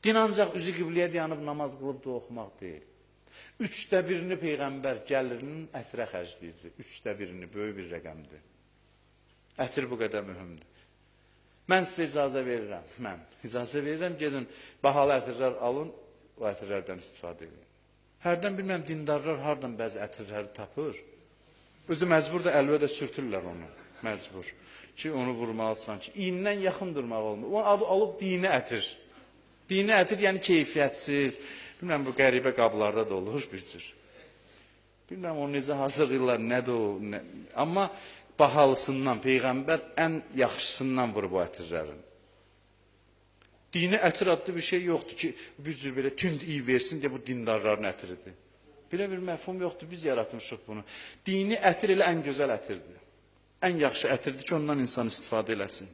Din ancaq üzü qibləyə dayanıb namaz qılıb da oxumaq deyil. 1/3 Peyğəmbər gəlirinin ətrə xərcləyirdi. 1/3 böyük bir rəqəmdir. Ətir bu qədər mühümdür. Mən sizə icazə verirəm. Gedin, bahalı ətirlər alın, o ətirlərdən istifadə edin. Hərdən bilməm, dindarlar hardan bəzi ətirləri tapır. Özü məcbur da əlvə də sürtürlər onu. Məcbur. Ki, onu vurmalısan ki, iyindən yaxın durmaq olmur. O adı alıb dini ətir. Dini ətir, yəni keyfiyyətsiz. Bilməm, bu qəribə qablarda da olur bir cür. Bilməm, onu necə hazırlayırlar, nədir o. Amma bahalısından, Peyğəmbər ən yaxşısından vurub o ətirlərin. Dini ətir adlı bir şey yoxdur ki, bir cür belə tünd iyi versin deyə bu dindarların ətiridir. Belə bir məfhum yoxdur, biz yaratmışıq bunu. Dini ətir elə ən gözəl ətirdir. Ən yaxşı ətirdir ki, ondan insan istifadə eləsin.